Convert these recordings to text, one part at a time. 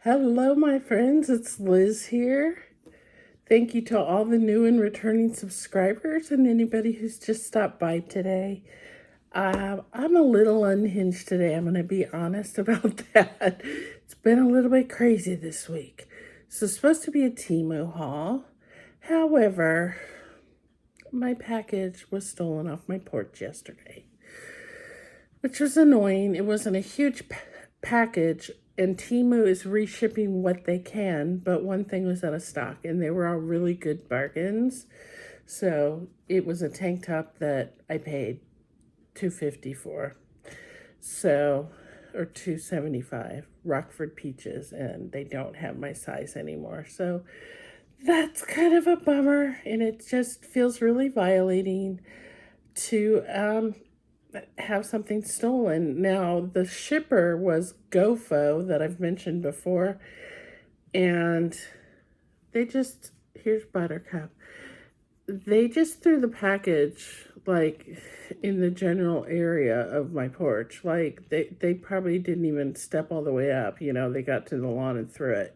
Hello, my friends. It's Liz here. Thank you to all the new and returning subscribers and anybody who's just stopped by today. I'm a little unhinged today. I'm going to be honest about that. It's been a little bit crazy this week. So it's supposed to be a Temu haul. However, my package was stolen off my porch yesterday, which was annoying. It wasn't a huge package, and Temu is reshipping what they can, but one thing was out of stock, and they were all really good bargains. So it was a tank top that I paid $250 for, so or $275. Rockford peaches, and they don't have my size anymore. So that's kind of a bummer, and it just feels really violating to have something stolen. Now, the shipper was GoFo that I've mentioned before, and here's Buttercup. They just threw the package like in the general area of my porch. Like they probably didn't even step all the way up. They got to the lawn and threw it.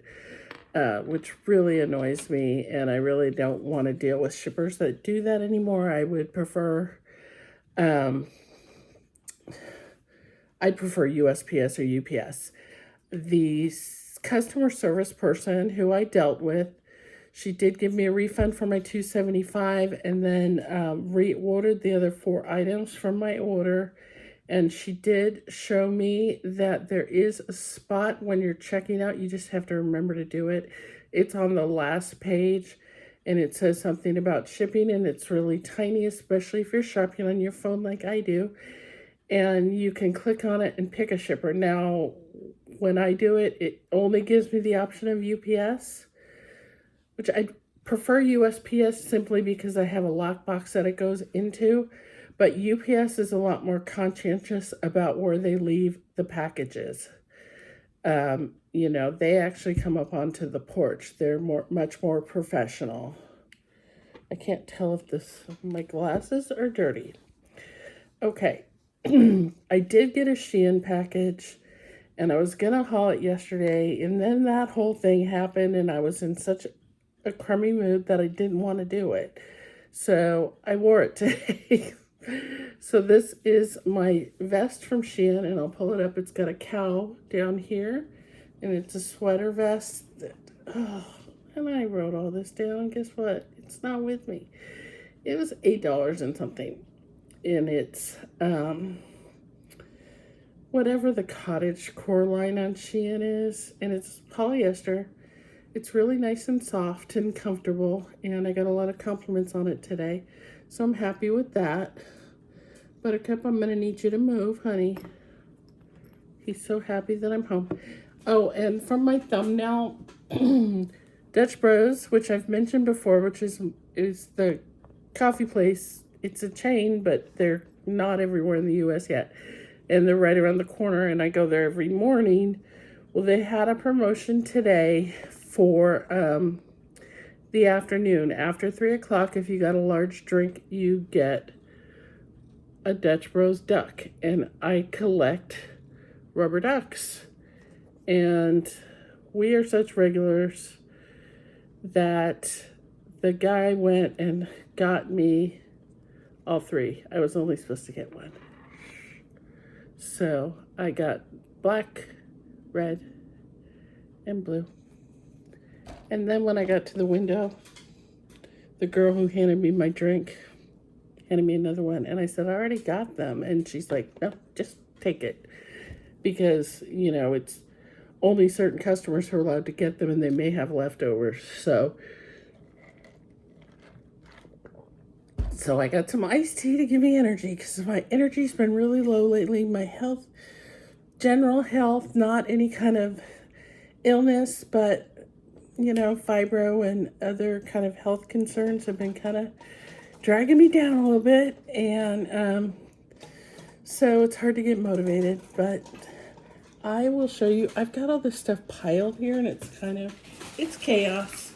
Which really annoys me, and I really don't want to deal with shippers that do that anymore. I'd prefer USPS or UPS. The customer service person who I dealt with, she did give me a refund for my $275, and then reordered the other 4 items from my order. And she did show me that there is a spot when you're checking out. You just have to remember to do it. It's on the last page, and it says something about shipping, and it's really tiny, especially if you're shopping on your phone like I do. And you can click on it and pick a shipper. Now, when I do it, it only gives me the option of UPS, which I prefer USPS simply because I have a lockbox that it goes into. But UPS is a lot more conscientious about where they leave the packages. They actually come up onto the porch. They're much more professional. I can't tell if my glasses are dirty. Okay. I did get a Shein package, and I was gonna haul it yesterday, and then that whole thing happened, and I was in such a crummy mood that I didn't want to do it. So I wore it today. So this is my vest from Shein, and I'll pull it up. It's got a cow down here, and it's a sweater vest. And I wrote all this down. Guess what? It's not with me. It was $8 and something. And it's whatever the cottage core line on Shein is, and it's polyester. It's really nice and soft and comfortable, and I got a lot of compliments on it today, so I'm happy with that. Buttercup, I'm gonna need you to move, honey. He's so happy that I'm home. Oh, and from my thumbnail, Dutch Bros, which I've mentioned before, which is the coffee place. It's a chain, but they're not everywhere in the U.S. yet. And they're right around the corner, and I go there every morning. Well, they had a promotion today for the afternoon. After 3 o'clock, if you got a large drink, you get a Dutch Bros duck. And I collect rubber ducks. And we are such regulars that the guy went and got me all 3. I was only supposed to get 1. So I got black, red, and blue. And then when I got to the window, the girl who handed me my drink handed me another one. And I said, I already got them. And she's like, no, just take it. Because, it's only certain customers who are allowed to get them, and they may have leftovers. So I got some iced tea to give me energy, because my energy's been really low lately. My health, general health, not any kind of illness, but, fibro and other kind of health concerns have been kind of dragging me down a little bit. And so it's hard to get motivated, but I will show you. I've got all this stuff piled here, and it's chaos.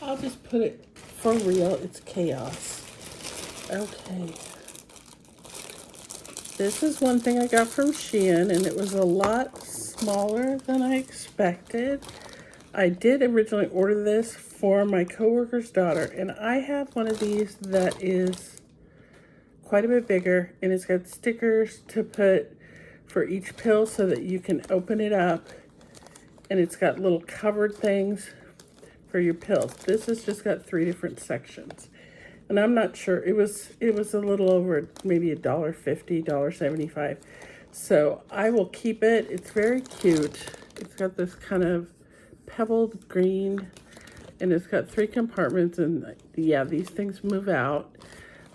I'll just put it for real. It's chaos. Okay. This is one thing I got from Shein, and it was a lot smaller than I expected. I did originally order this for my coworker's daughter, and I have one of these that is quite a bit bigger, and it's got stickers to put for each pill so that you can open it up, and it's got little covered things for your pills. This has just got 3 different sections, and I'm not sure, it was a little over maybe $1.50, $1.75. So I will keep it. It's very cute. It's got this kind of pebbled green, and it's got 3 compartments, and yeah, these things move out.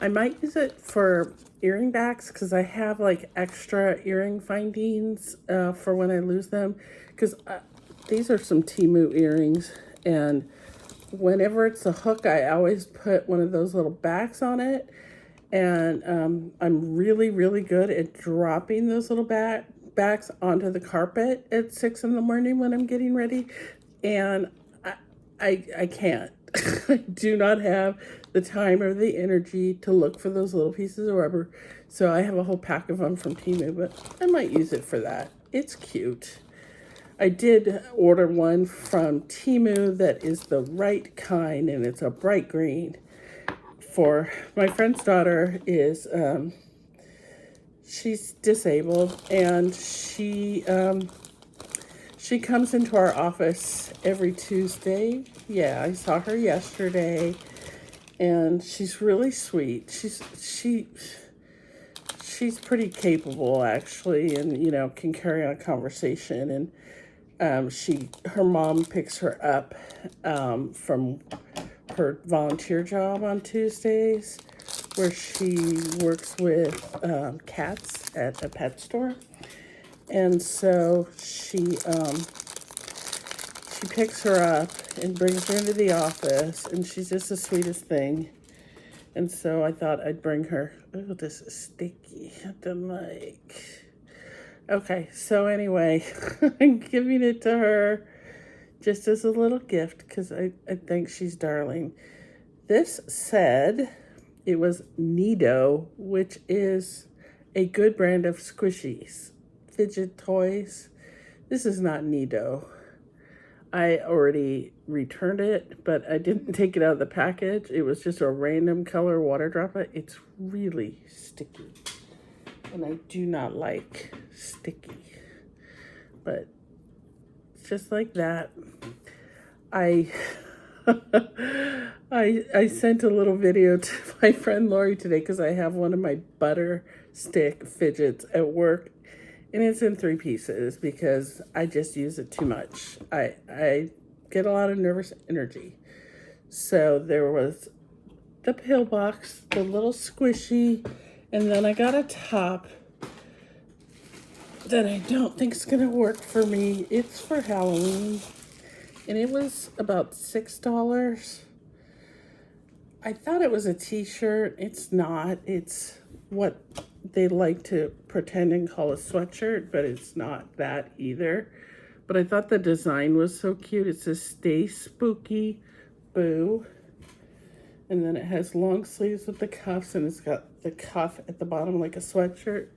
I might use it for earring backs because I have like extra earring findings for when I lose them, because these are some Temu earrings, and whenever it's a hook, I always put one of those little backs on it. And I'm really, really good at dropping those little backs onto the carpet at 6 in the morning when I'm getting ready. And I can't. I do not have the time or the energy to look for those little pieces of rubber. So I have a whole pack of them from Temu, but I might use it for that. It's cute. I did order one from Temu that is the right kind, and it's a bright green. For my friend's daughter is she's disabled, and she comes into our office every Tuesday. Yeah, I saw her yesterday, and she's really sweet. She's pretty capable, actually, and can carry on a conversation. And her mom picks her up from her volunteer job on Tuesdays, where she works with cats at a pet store. And so she picks her up and brings her into the office, and she's just the sweetest thing. And so I thought I'd bring her. Oh, this is sticky at the mic. Okay, so anyway, I'm giving it to her just as a little gift because I think she's darling. This said it was Nido, which is a good brand of squishies, fidget toys. This is not Nido. I already returned it, but I didn't take it out of the package. It was just a random color water droplet. It's really sticky, and I do not like sticky, but it's just like that. I sent a little video to my friend Lori today because I have one of my butter stick fidgets at work, and it's in 3 pieces because I just use it too much. I get a lot of nervous energy. So there was the pill box, the little squishy, and then I got a top that I don't think is going to work for me. It's for Halloween, and it was about $6. I thought it was a t-shirt. It's not. It's what they like to pretend and call a sweatshirt, but it's not that either. But I thought the design was so cute. It says "Stay Spooky, Boo." And then it has long sleeves with the cuffs, and it's got the cuff at the bottom like a sweatshirt.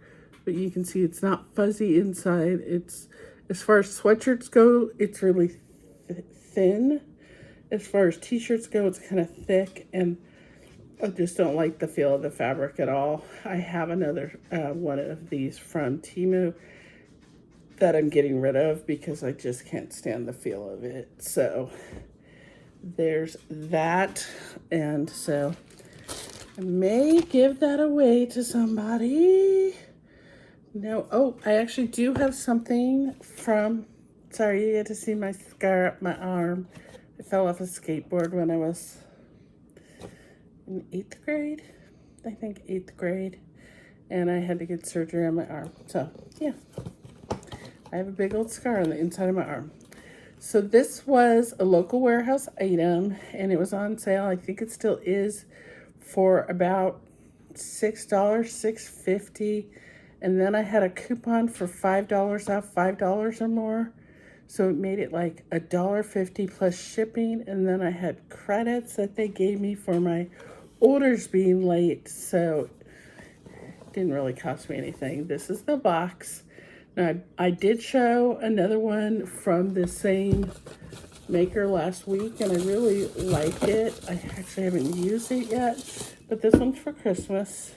But you can see it's not fuzzy inside. It's, as far as sweatshirts go, it's really thin. As far as t-shirts go, it's kind of thick, and I just don't like the feel of the fabric at all. I have another one of these from Temu that I'm getting rid of because I just can't stand the feel of it. So there's that, and so I may give that away to somebody. No, oh, I actually do have something from, sorry, you get to see my scar up my arm. I fell off a skateboard when I was in 8th grade, I think 8th grade, and I had to get surgery on my arm. So yeah, I have a big old scar on the inside of my arm. So this was a local warehouse item, and it was on sale. I think it still is for about $6, $6.50. And then I had a coupon for $5 off, $5 or more. So it made it like $1.50 plus shipping. And then I had credits that they gave me for my orders being late. So it didn't really cost me anything. This is the box. Now, I did show another one from the same maker last week, and I really like it. I actually haven't used it yet, but this one's for Christmas,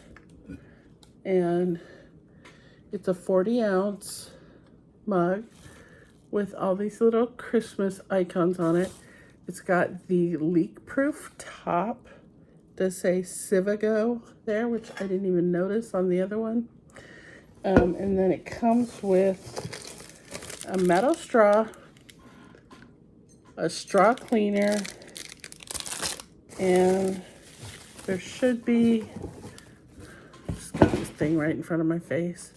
and it's a 40-ounce mug with all these little Christmas icons on it. It's got the leak-proof top. It does say Civigo there, which I didn't even notice on the other one. And then it comes with a metal straw, a straw cleaner, and there should be, just got this thing right in front of my face.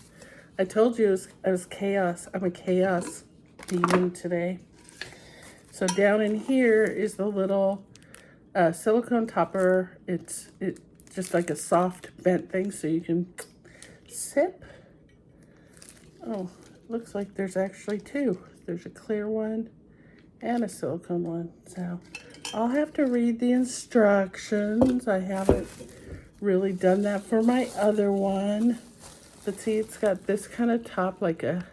I told you I was chaos. I'm a chaos demon today. So down in here is the little silicone topper. It's just like a soft bent thing so you can sip. Oh, looks like there's actually two. There's a clear one and a silicone one. So I'll have to read the instructions. I haven't really done that for my other one. But see, it's got this kind of top like a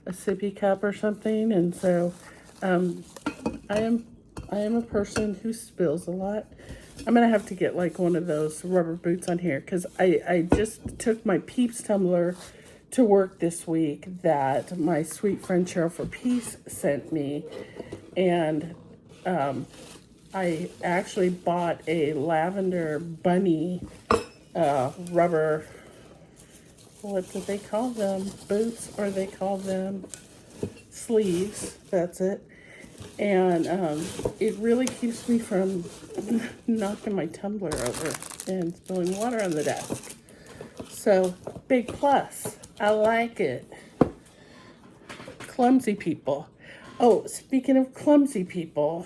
sippy cup or something. And so I am a person who spills a lot. I'm gonna have to get like one of those rubber boots on here because I just took my Peeps tumbler to work this week that my sweet friend Cheryl for Peace sent me, and I actually bought a lavender bunny rubber, what do they call them, boots, or they call them sleeves, that's it. And it really keeps me from knocking my tumbler over and spilling water on the desk. So, big plus. I like it. Clumsy people. Oh, speaking of clumsy people,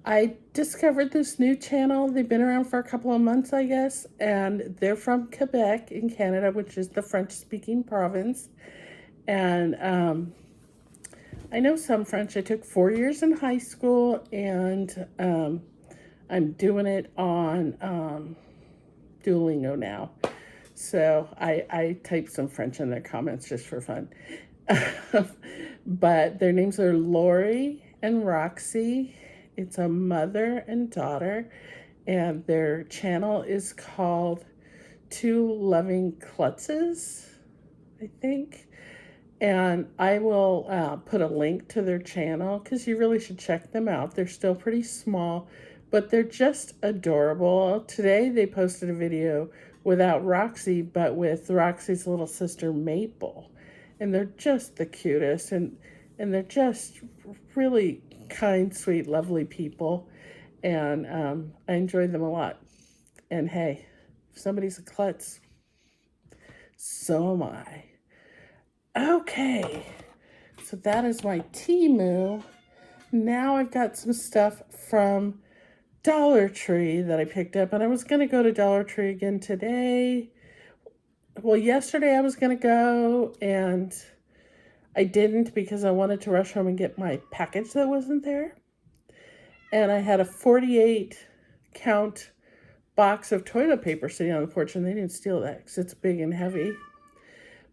I discovered this new channel. They've been around for a couple of months, I guess, and they're from Quebec in Canada, which is the French-speaking province. And I know some French. I took 4 years in high school, and I'm doing it on Duolingo now. So I typed some French in their comments just for fun. But their names are Lori and Roxy. It's a mother and daughter, and their channel is called Two Loving Klutzes, I think. And I will put a link to their channel because you really should check them out. They're still pretty small, but they're just adorable. Today they posted a video without Roxy, but with Roxy's little sister Maple. And they're just the cutest, and they're just really kind, sweet, lovely people. And I enjoyed them a lot. And hey, if somebody's a klutz, so am I. Okay, so that is my Temu. Now I've got some stuff from Dollar Tree that I picked up, and I was going to go to Dollar Tree again today. Well, yesterday I was going to go, and I didn't because I wanted to rush home and get my package that wasn't there. And I had a 48-count box of toilet paper sitting on the porch, and they didn't steal that because it's big and heavy.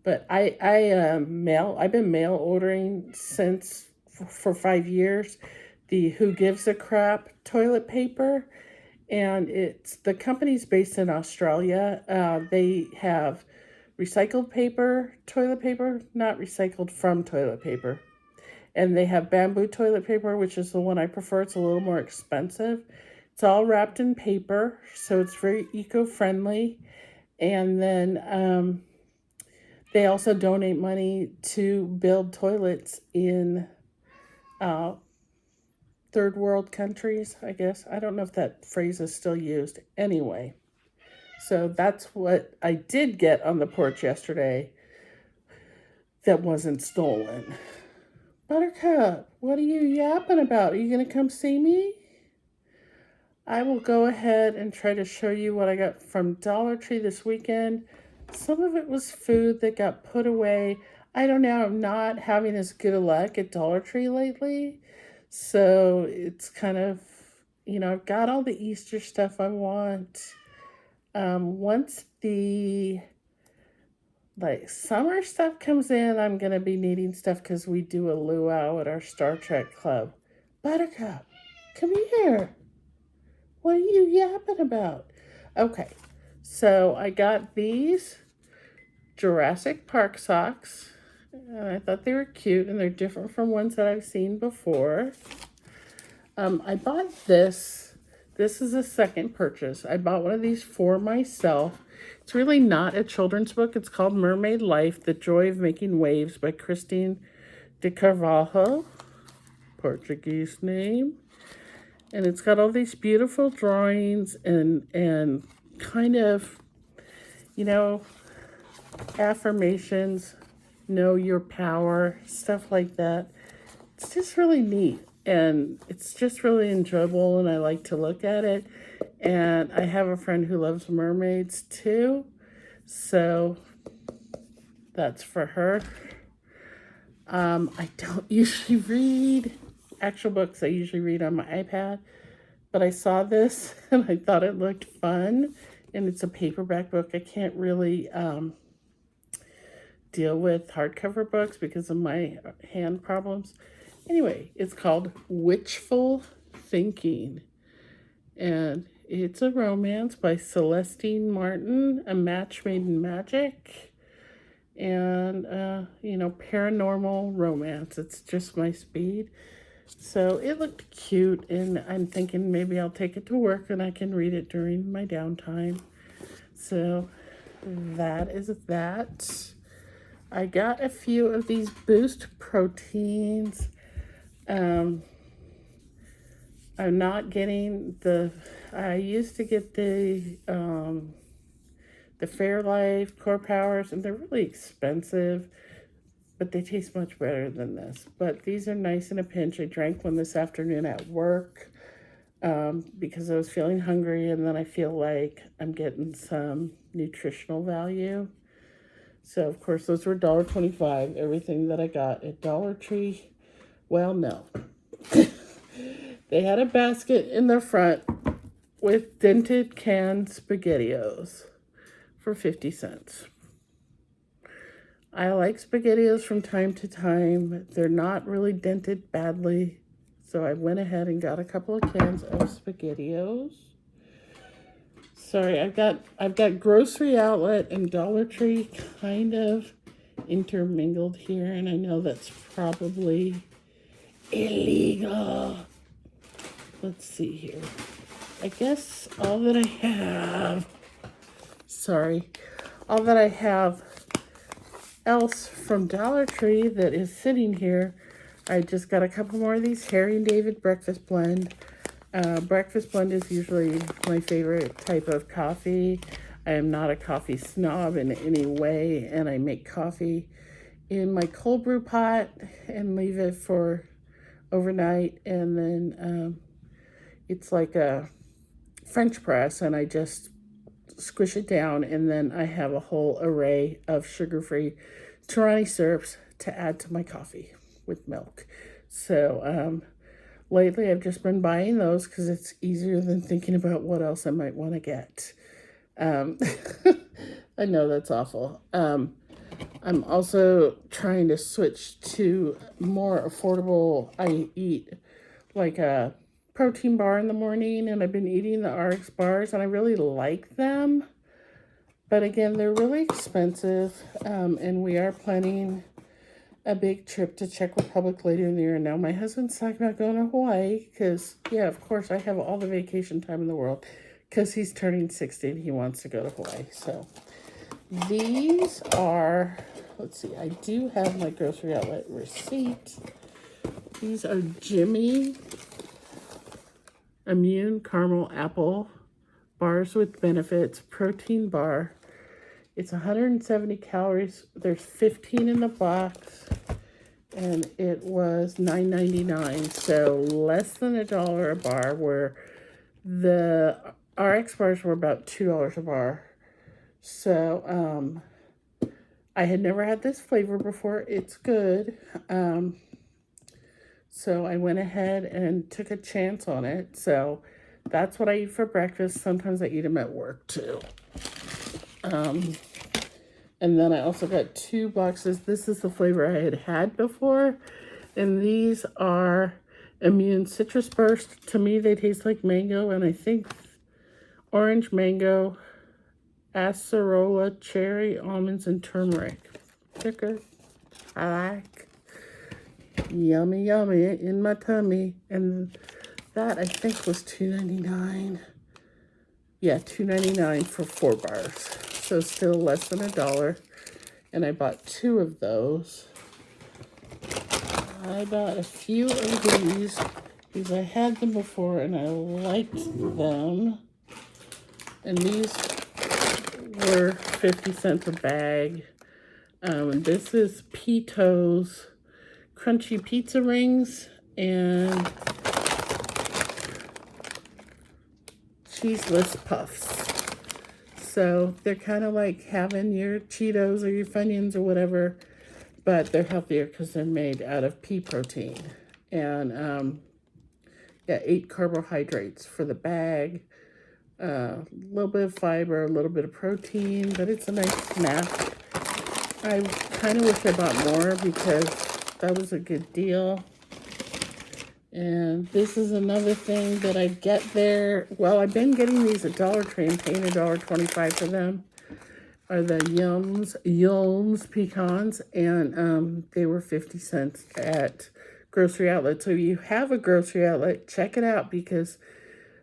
But I've been mail ordering since for 5 years the Who Gives a Crap toilet paper, and the company's based in Australia. They have recycled paper, toilet paper, not recycled from toilet paper, and they have bamboo toilet paper, which is the one I prefer. It's a little more expensive. It's all wrapped in paper, so it's very eco-friendly, and then they also donate money to build toilets in third world countries, I guess. I don't know if that phrase is still used. Anyway, so that's what I did get on the porch yesterday that wasn't stolen. Buttercup, what are you yapping about? Are you going to come see me? I will go ahead and try to show you what I got from Dollar Tree this weekend. Some of it was food that got put away. I don't know, I'm not having as good a luck at Dollar Tree lately. So it's kind of, I've got all the Easter stuff I want. Once the like summer stuff comes in, I'm going to be needing stuff because we do a luau at our Star Trek club. Buttercup, come here. What are you yapping about? Okay, so I got these Jurassic Park socks. And I thought they were cute, and they're different from ones that I've seen before. I bought this. This is a second purchase. I bought one of these for myself. It's really not a children's book. It's called Mermaid Life, The Joy of Making Waves by Christine de Carvalho, Portuguese name. And it's got all these beautiful drawings and kind of, you know, affirmations, know your power, stuff like that. It's just really neat. And it's just really enjoyable, and I like to look at it. And I have a friend who loves mermaids too, so that's for her. I don't usually read actual books. I usually read on my iPad, but I saw this and I thought it looked fun, and it's a paperback book. I can't really deal with hardcover books because of my hand problems. Anyway, it's called Witchful Thinking, and it's a romance by Celestine Martin, a match made in magic, and, you know, paranormal romance. It's just my speed. So it looked cute, and I'm thinking maybe I'll take it to work and I can read it during my downtime. So that is that. I got a few of these Boost proteins. I'm not getting I used to get the Fairlife Core Powers, and they're really expensive, but they taste much better than this. But these are nice in a pinch. I drank one this afternoon at work because I was feeling hungry, and then I feel like I'm getting some nutritional value. So, of course, those were $1.25, everything that I got at Dollar Tree. Well, no. They had a basket in the front with dented canned SpaghettiOs for 50 cents. I like SpaghettiOs from time to time. They're not really dented badly. So I went ahead and got a couple of cans of SpaghettiOs. Sorry, I've got Grocery Outlet and Dollar Tree kind of intermingled here, and I know that's probably illegal. Let's see here. I guess all that I have else from Dollar Tree that is sitting here, I just got a couple more of these Harry and David breakfast blend. Breakfast blend is usually my favorite type of coffee. I am not a coffee snob in any way, and I make coffee in my cold brew pot and leave it for overnight, and then it's like a French press, and I just squish it down, and then I have a whole array of sugar-free Torani syrups to add to my coffee with milk. So lately I've just been buying those because it's easier than thinking about what else I might want to get. I know that's awful. I'm also trying to switch to more affordable. I eat like a protein bar in the morning, and I've been eating the RX bars, and I really like them. But again, they're really expensive, and we are planning a big trip to Czech Republic later in the year. Now, my husband's talking about going to Hawaii because, yeah, of course, I have all the vacation time in the world because he's turning 60 and he wants to go to Hawaii. So these are, let's see, I do have my Grocery Outlet receipt. These are Jimmy Immune Caramel Apple Bars with Benefits Protein Bar. It's 170 calories. There's 15 in the box, and it was $9.99, so less than $1 a bar, where the RX bars were about $2 a bar. So I had never had this flavor before. It's good. So I went ahead and took a chance on it. So that's what I eat for breakfast. Sometimes I eat them at work too. And then I also got 2 boxes. This is the flavor I had before. And these are Immune Citrus Burst. To me, they taste like mango. And I think orange, mango, acerola, cherry, almonds, and turmeric. They're good. I like. Yummy, yummy in my tummy. And that, I think, was $2.99. Yeah, $2.99 for 4 bars. So still less than $1. And I bought 2 of those. I bought a few of these because I had them before and I liked them. And these were 50 cents a bag. This is Pito's Crunchy Pizza Rings and Cheeseless Puffs. So they're kind of like having your Cheetos or your Funyuns or whatever, but they're healthier because they're made out of pea protein. And yeah, 8 carbohydrates for the bag. A little bit of fiber, a little bit of protein, but it's a nice snack. I kind of wish I bought more because that was a good deal. And this is another thing that I get there. Well, I've been getting these at Dollar Tree and paying $1.25 for them. Are the Yums pecans, and they were 50 cents at grocery outlet. So if you have a grocery outlet, check it out because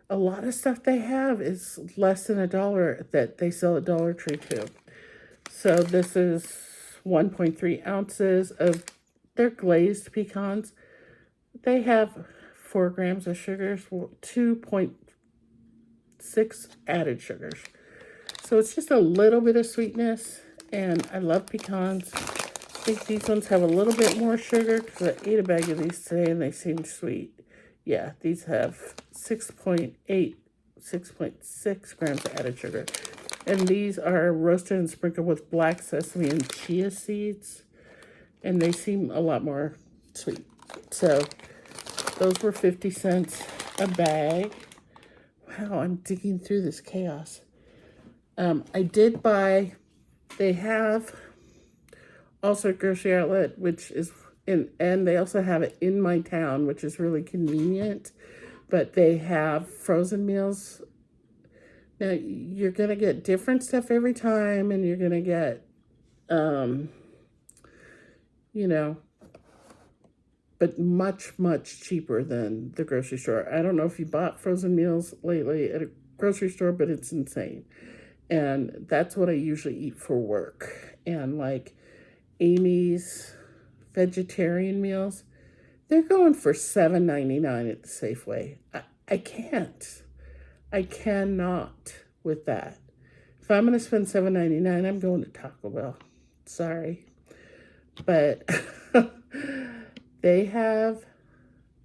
a lot of stuff they have is less than $1 that they sell at Dollar Tree too. So this is 1.3 ounces of their glazed pecans. They have 4 grams of sugars, 2.6 added sugars. So it's just a little bit of sweetness, and I love pecans. I think these ones have a little bit more sugar because I ate a bag of these today and they seem sweet. Yeah, these have 6.6 grams of added sugar. And these are roasted and sprinkled with black sesame and chia seeds. And they seem a lot more sweet. So those were 50 cents a bag. Wow, I'm digging through this chaos. I did buy, they have also a grocery outlet, which is and they also have it in my town, which is really convenient. But they have frozen meals. Now, you're going to get different stuff every time, and you're going to get, you know, but much, much cheaper than the grocery store. I don't know if you bought frozen meals lately at a grocery store, but it's insane. And that's what I usually eat for work. And like Amy's vegetarian meals, they're going for $7.99 at the Safeway. I can't. I cannot with that. If I'm going to spend $7.99, I'm going to Taco Bell. Sorry. But they have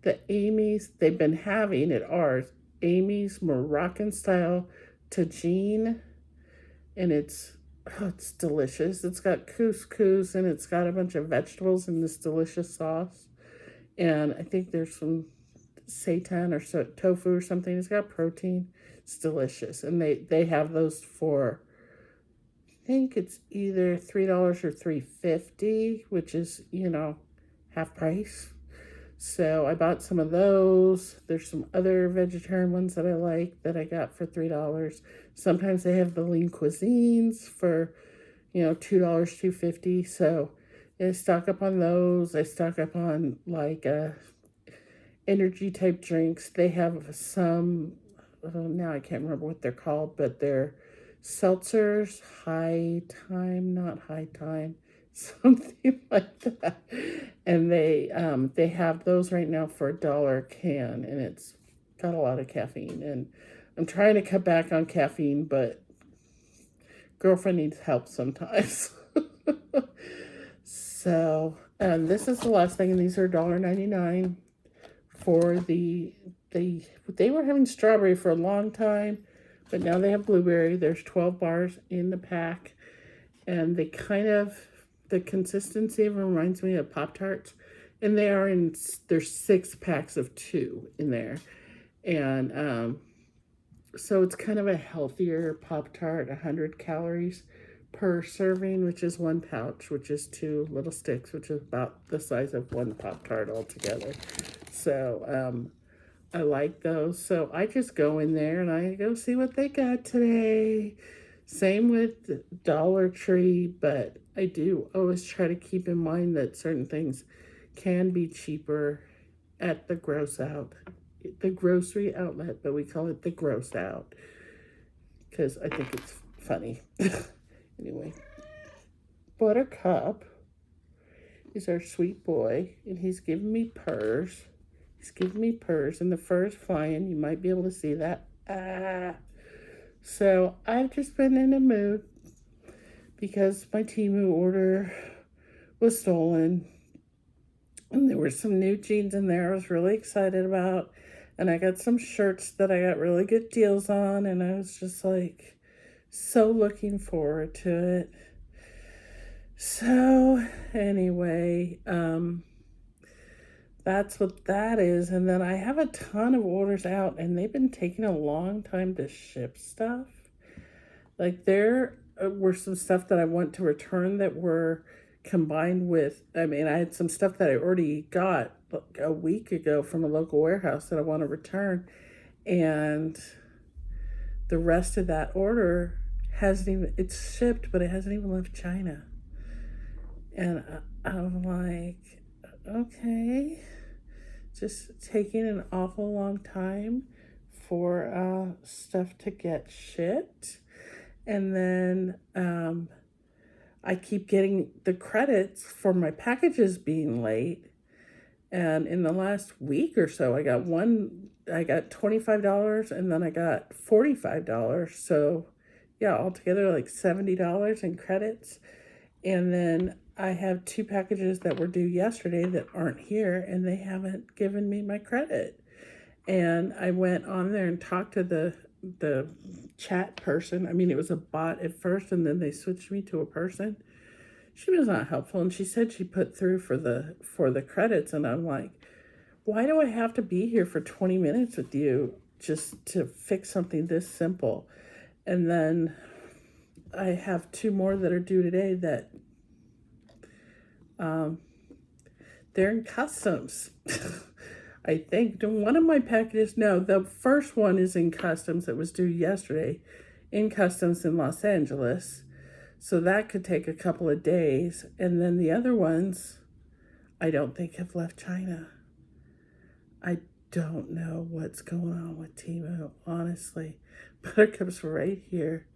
the Amy's, they've been having at ours, Amy's Moroccan style tagine. And it's delicious. It's got couscous and it's got a bunch of vegetables in this delicious sauce. And I think there's some seitan or tofu or something. It's got protein. It's delicious. And they have those for, I think it's either $3 or $3.50, which is, you know, half price. So I bought some of those. There's some other vegetarian ones that I like that I got for $3. Sometimes they have the lean cuisines for, you know, $2, $2.50. So I stock up on those. I stock up on like energy type drinks. They have some, now I can't remember what they're called, but they're seltzers, not high time, something like that. And they have those right now for $1 a can, and it's got a lot of caffeine. And I'm trying to cut back on caffeine, but girlfriend needs help sometimes. So, this is the last thing, and these are $1.99 for they were having strawberry for a long time, but now they have blueberry. There's 12 bars in the pack, and they kind of, the consistency of them reminds me of Pop-Tarts, and there's 6 packs of 2 in there. And so it's kind of a healthier Pop-Tart, 100 calories, per serving, which is 1 pouch, which is 2 little sticks, which is about the size of 1 Pop-Tart altogether. So I like those. So I just go in there and I go see what they got today. Same with Dollar Tree, but I do always try to keep in mind that certain things can be cheaper at the grocery outlet, but we call it the gross out because I think it's funny. Anyway, Buttercup is our sweet boy, and he's giving me purrs. He's giving me purrs, and the fur is flying. You might be able to see that. So I've just been in a mood because my Temu order was stolen. And there were some new jeans in there I was really excited about. And I got some shirts that I got really good deals on. And I was just like so looking forward to it. So anyway, that's what that is. And then I have a ton of orders out and they've been taking a long time to ship stuff. Like there were some stuff that I want to return that were combined with, I had some stuff that I already got like a week ago from a local warehouse that I want to return. And the rest of that order it's shipped, but it hasn't even left China. And I'm like, okay, just taking an awful long time for stuff to get shipped. And then I keep getting the credits for my packages being late. And in the last week or so, I got $25 and then I got $45. So yeah, altogether like $70 in credits. And then I have 2 packages that were due yesterday that aren't here and they haven't given me my credit. And I went on there and talked to the chat person. It was a bot at first and then they switched me to a person. She was not helpful and she said she put through for the credits, and I'm like, why do I have to be here for 20 minutes with you just to fix something this simple? And then I have 2 more that are due today that they're in customs. I think one of my packages, no, the first one is in customs. It was due yesterday in customs in Los Angeles. So that could take a couple of days. And then the other ones, I don't think have left China. I don't know what's going on with Temu, honestly. Buttercup's right here,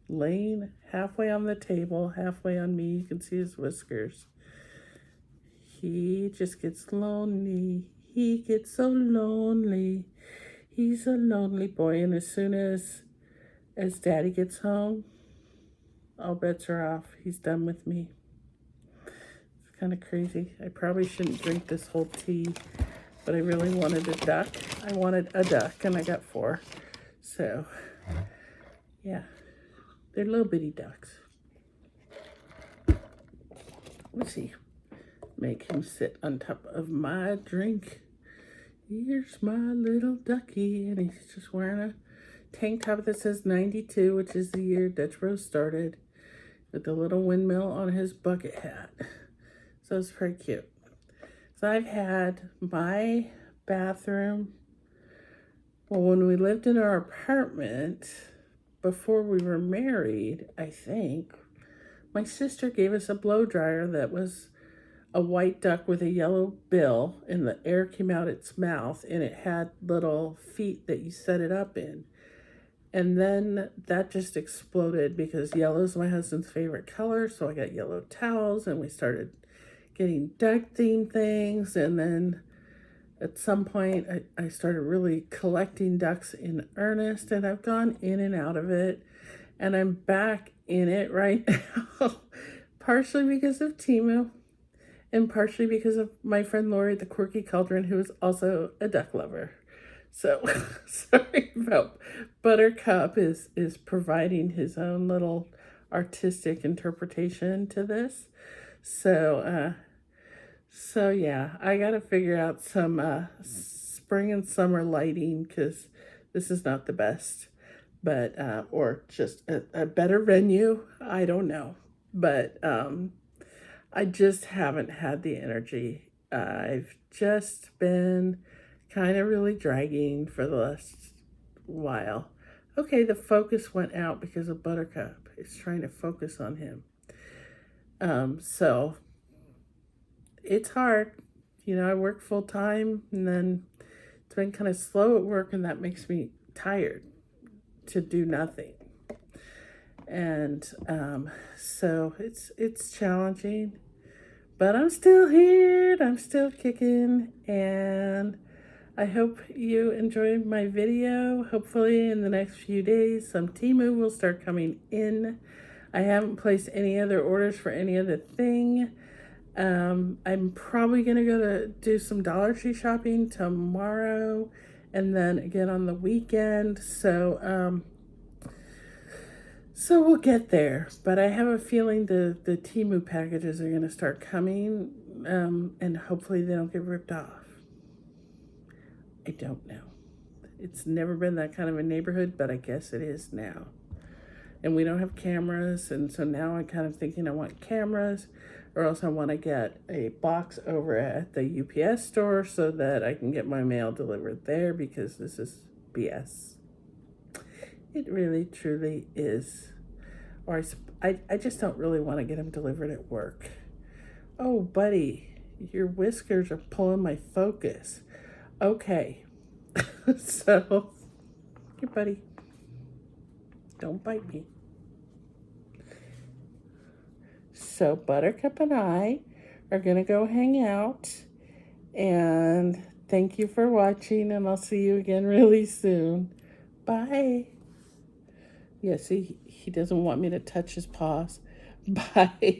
laying halfway on the table, halfway on me. You can see his whiskers. He just gets lonely. He gets so lonely. He's a lonely boy. And as soon as Daddy gets home, all bets are off. He's done with me. It's kind of crazy. I probably shouldn't drink this whole tea, but I really wanted a duck. I wanted a duck, and I got 4. So, yeah. They're little bitty ducks. Let's see. Make him sit on top of my drink. Here's my little ducky, and he's just wearing a tank top that says 92, which is the year Dutch Rose started, with the little windmill on his bucket hat. So it's pretty cute. So I've had my bathroom, well, when we lived in our apartment, before we were married, I think, my sister gave us a blow dryer that was a white duck with a yellow bill, and the air came out its mouth, and it had little feet that you set it up in. And then that just exploded because yellow is my husband's favorite color. So I got yellow towels and we started getting duck themed things. And then at some point I started really collecting ducks in earnest, and I've gone in and out of it. And I'm back in it right now, partially because of Temu and partially because of my friend Lori at the Quirky Cauldron, who is also a duck lover. So sorry about Buttercup is providing his own little artistic interpretation to this. So yeah, I got to figure out some spring and summer lighting because this is not the best. but or just a better venue. I don't know, but I just haven't had the energy. I've just been kind of really dragging for the last while. Okay, the focus went out because of Buttercup. It's trying to focus on him. So it's hard. You know, I work full time and then it's been kind of slow at work, and that makes me tired to do nothing. And so it's challenging, but I'm still here. I'm still kicking, and I hope you enjoyed my video. Hopefully in the next few days, some Temu will start coming in. I haven't placed any other orders for any other thing. I'm probably going to go to do some Dollar Tree shopping tomorrow and then again on the weekend. So we'll get there. But I have a feeling the Temu packages are going to start coming, and hopefully they don't get ripped off. I don't know. It's never been that kind of a neighborhood, but I guess it is now. And we don't have cameras, and so now I'm kind of thinking I want cameras, or else I want to get a box over at the UPS store so that I can get my mail delivered there, because this is BS. It really, truly is. Or I just don't really want to get them delivered at work. Oh, buddy, your whiskers are pulling my focus. Okay. So, here, buddy. Don't bite me. So Buttercup and I are going to go hang out. And thank you for watching, and I'll see you again really soon. Bye. Yeah, see, he doesn't want me to touch his paws. Bye.